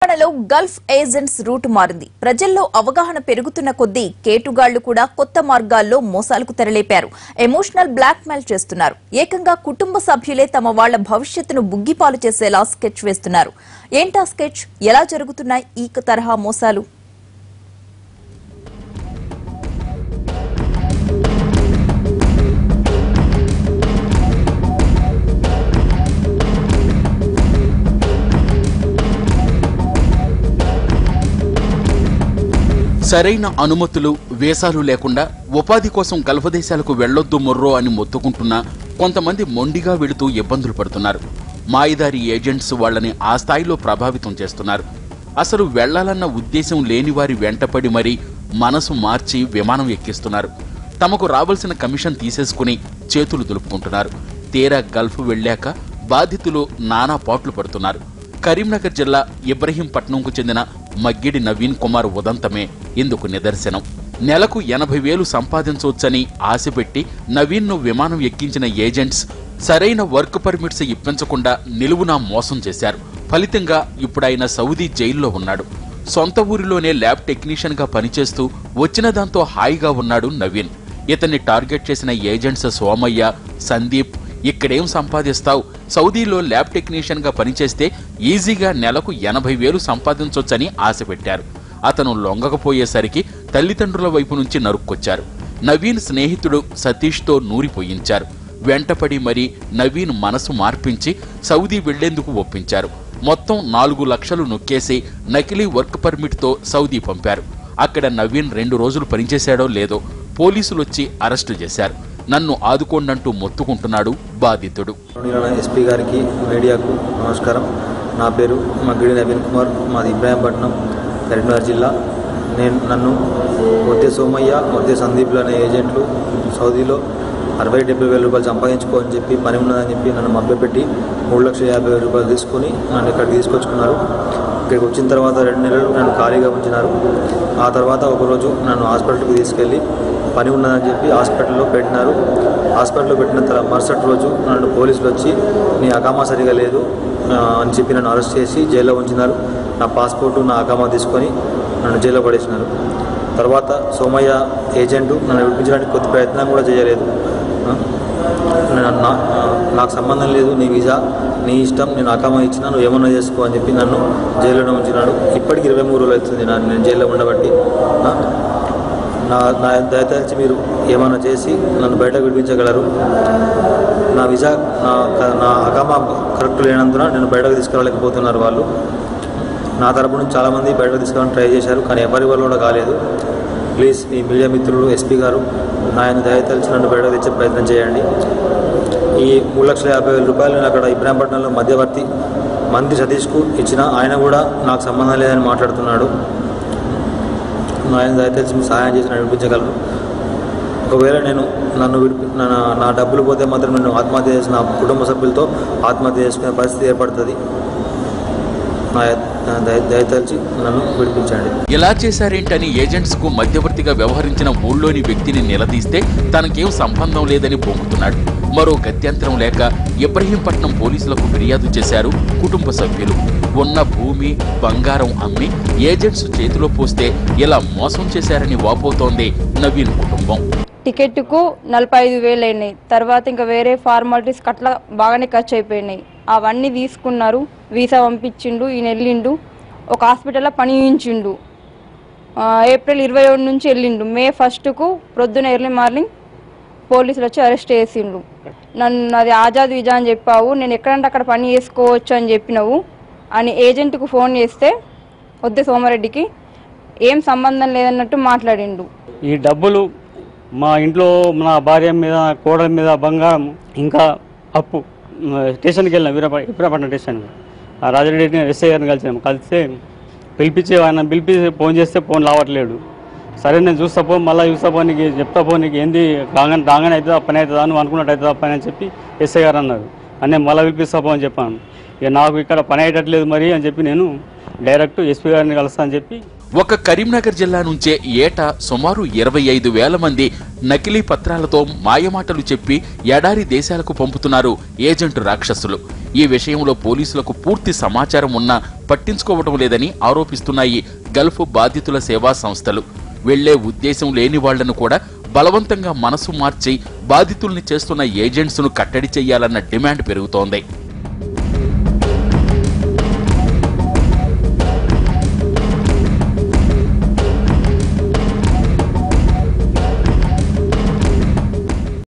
తెలంగాణలో Gulf agents route మారింది. ప్రజల్లో అవగాహన పెరుగుతున్న కొద్దీ కేటుగాళ్లు కూడా కొత్త మార్గాల్లో మోసాలకు తెరలేపారు. ఎమోషనల్ బ్లాక్ మెయిల్ చేస్తున్నారు. ఏకంగా కుటుంబ సభ్యులే తమ వాళ్ల భవిష్యత్తును బుగ్గిపాలు చేసేలా స్కెచ్ వేస్తున్నారు. ఏంటా స్కెచ్? ఎలా జరుగుతున్నాయి ఈ తరహా మోసాలు? సరైన అనుమతులు వీసాలు లేకుండా ఉపాధి కోసం గల్ఫ్ దేశాలకు వెళ్లొద్దు మొర్రో అని మొత్తుకుంటున్నా కొంతమంది మొండిగా వెళుతూ ఇబ్బందులు పడుతున్నారు. మాయిదారి ఏజెంట్స్ వాళ్లని ఆ స్థాయిలో ప్రభావితం చేస్తున్నారు. అసలు వెళ్లాలన్న ఉద్దేశం లేని వారి వెంటపడి మరీ మనసు మార్చి విమానం ఎక్కిస్తున్నారు. తమకు రావాల్సిన కమిషన్ తీసేసుకుని చేతులు దులుపుకుంటున్నారు. తీరా గల్ఫ్ వెళ్లాక బాధితులు నానా పాట్లు పడుతున్నారు. కరీంనగర్ జిల్లా ఇబ్రహీంపట్నంకు చెందిన మగ్గిడి నవీన్ కుమార్ ఉదంతమే ఇందుకు నిదర్శనం. నెలకు 80,000 సంపాదించవచ్చని ఆశపెట్టి నవీన్ను విమానం ఎక్కించిన ఏజెంట్స్ సరైన వర్క్ పర్మిట్స్ ఇప్పించకుండా నిలువునా మోసం చేశారు. ఫలితంగా ఇప్పుడాయన సౌదీ జైల్లో ఉన్నాడు. సొంత ఊరిలోనే ల్యాబ్ టెక్నీషియన్గా పనిచేస్తూ వచ్చిన దాంతో హాయిగా ఉన్నాడు నవీన్. ఇతన్ని టార్గెట్ చేసిన ఏజెంట్స్ సోమయ్య, సందీప్ ఇక్కడేం సంపాదిస్తావు, సౌదీలో ల్యాబ్ టెక్నీషియన్గా పనిచేస్తే ఈజీగా నెలకు 80,000 సంపాదించొచ్చని ఆశ పెట్టారు. అతను లొంగకపోయేసరికి తల్లిదండ్రుల వైపు నుంచి నరుక్కొచ్చారు. నవీన్ స్నేహితుడు సతీష్తో నూరిపోయించారు. వెంటపడి మరీ నవీన్ మనసు మార్పించి సౌదీ వెళ్లేందుకు ఒప్పించారు. మొత్తం 4 లక్షలు నొక్కేసి నకిలీ వర్క్ పర్మిట్తో సౌదీ పంపారు. అక్కడ నవీన్ 2 రోజులు పనిచేశాడో లేదో పోలీసులొచ్చి అరెస్టు చేశారు. నన్ను ఆదుకోండంటూ మొత్తుకుంటున్నాడు బాధితుడు. ఎస్పీ గారికి, మీడియాకు నమస్కారం. నా పేరు మగ్గిడి నవీన్ కుమార్, మాది ఇబ్రాహీంపట్నం, కరీంనగర్ జిల్లా. నన్ను మొద్దే సోమయ్య, మొద్దే సందీప్లు అనే ఏజెంట్లు సౌదీలో 60-70 వేల రూపాయలు సంపాదించుకో అని చెప్పి పని ఉన్నదని చెప్పి నన్ను మభ్యపెట్టి 3,50,000 రూపాయలు తీసుకుని నన్ను ఇక్కడికి తీసుకొచ్చుకున్నారు. ఇక్కడికి వచ్చిన తర్వాత 2 నెలలు నన్ను ఖాళీగా ఉంచినారు. ఆ తర్వాత ఒకరోజు నన్ను హాస్పిటల్కి తీసుకెళ్ళి పని ఉన్నదని చెప్పి హాస్పిటల్లో పెట్టినారు. హాస్పిటల్లో పెట్టిన తర్వాత మరుసటి రోజు నన్ను పోలీసులు వచ్చి నీ అకామా సరిగా లేదు అని చెప్పి నన్ను అరెస్ట్ చేసి జైల్లో ఉంచినారు. నా పాస్పోర్టు, నా అకామా తీసుకొని నన్ను జైల్లో పడేసినారు. తర్వాత సోమయ్య ఏజెంటు నన్ను విడిపించడానికి కొద్ది ప్రయత్నం కూడా చేయలేదు. నాకు సంబంధం లేదు, నీ వీసా నీ ఇష్టం, నేను అకామా ఇచ్చినా నువ్వు ఏమన్నా చేసుకో అని చెప్పి నన్ను జైల్లోనే ఉంచినాడు. ఇప్పటికి 23 రోజులు అవుతుంది నేను జైల్లో ఉండబట్టి. నా దయచేసి మీరు ఏమైనా చేసి నన్ను బయటకు విడిపించగలరు. నా వీసా నా అకామా కరెక్ట్ లేనందున నేను బయటకు తీసుకురాలేకపోతున్నారు వాళ్ళు. నా తరపు నుంచి చాలామంది బయటకు తీసుకురావడానికి ట్రై చేశారు, కానీ ఎవరి వల్ల కూడా కాలేదు. ప్లీజ్ మీ మీడియా మిత్రులు, ఎస్పీ గారు ఆయన దయచేసి నన్ను బయటకు తెచ్చే ప్రయత్నం చేయండి. ఈ 3,50,000 రూపాయలు నేను అక్కడ ఇబ్రాహీంపట్నంలో మధ్యవర్తి మంత్రి సతీష్కు ఇచ్చిన, ఆయన కూడా నాకు సంబంధం లేదని మాట్లాడుతున్నాడు. ఆయన దయచేసి మీరు సహాయం చేసి నన్ను విడిపించగలరు. ఒకవేళ నా డబ్బులు పోతే మాత్రం నేను ఆత్మహత్య చేసిన కుటుంబ సభ్యులతో ఆత్మహత్య చేసుకునే పరిస్థితి ఏర్పడుతుంది. దయచేసి నన్ను విడిపించండి. ఇలా చేశారేంటని ఏజెంట్స్ కు మధ్యవర్తిగా వ్యవహరించిన ఊళ్ళోని వ్యక్తిని నిలదీస్తే తనకేం సంబంధం లేదని పొంగుతున్నాడు. మరో గత్యంతరం లేక ఇబ్రహీంపట్నం పోలీసులకు ఫిర్యాదు చేశారు కుటుంబ సభ్యులు. ఉన్న భూమి, బంగారం అమ్మి ఏజెంట్స్ చేతిలో పోస్తే ఇలా మోసం చేశారని వాపోతోంది నవీన్ కుటుంబం. టికెట్కు 45,000 అయినాయి. తర్వాత ఇంకా వేరే ఫార్మాలిటీస్ అట్లా బాగానే ఖర్చు అయిపోయినాయి. అవన్నీ తీసుకున్నారు. వీసా పంపించిండు, ఈయన వెళ్ళిండు, ఒక హాస్పిటల్లో పని చేయించిండు. ఏప్రిల్ 27 నుంచి వెళ్ళిండు. మే 1కు ప్రొద్దున ఎర్లీ మార్నింగ్ పోలీసులు వచ్చి అరెస్ట్ చేసిండు. నన్ను అది ఆజాద్ వీజా అని చెప్పావు, నేను ఎక్కడంటే అక్కడ పని చేసుకోవచ్చు అని చెప్పినావు అని ఏజెంట్కు ఫోన్ చేస్తే వద్దే సోమారెడ్డికి ఏం సంబంధం లేదన్నట్టు మాట్లాడిండు. ఈ డబ్బులు మా ఇంట్లో నా భార్య మీద, కోడల మీద బంగారం, ఇంకా అప్పు. స్టేషన్కి వెళ్ళిన వీరపట్నం స్టేషన్కి రాజారెడ్డి ఎస్ఐ గారిని కలిస్తే ఆయన పిలిపించి ఫోన్ చేస్తే ఫోన్ రావట్లేడు. సరే నేను చూస్తా పో, మళ్ళీ చూస్తా పో, నీకు చెప్తా పో, నీకు ఏంది రాగానే అవుతుందా పని అవుతుందా, నువ్వు అనుకున్నట్టు అవుతుందా పని అని చెప్పి ఎస్ఐ గారు అన్నారు. అని నేను మళ్ళీ పిలిపిస్తా పో అని చెప్పాను. ఇక నాకు ఇక్కడ పని అయ్యేటట్లేదు మరి అని చెప్పి నేను డైరెక్ట్ ఎస్పీ గారిని కలుస్తా అని చెప్పి ఒక కరీంనగర్ జిల్లా నుంచే ఏటా సుమారు 25,000 మంది నకిలీ పత్రాలతో మాయమాటలు చెప్పి ఎడారి దేశాలకు పంపుతున్నారు ఏజెంట్ రాక్షసులు. ఈ విషయంలో పోలీసులకు పూర్తి సమాచారం ఉన్నా పట్టించుకోవటం లేదని ఆరోపిస్తున్నాయి గల్ఫ్ బాధితుల సేవా సంస్థలు. వెళ్లే ఉద్దేశం లేని వాళ్లను కూడా బలవంతంగా మనసు మార్చి బాధితుల్ని చేస్తున్న ఏజెంట్స్ ను కట్టడి చేయాలన్న డిమాండ్ పెరుగుతోంది.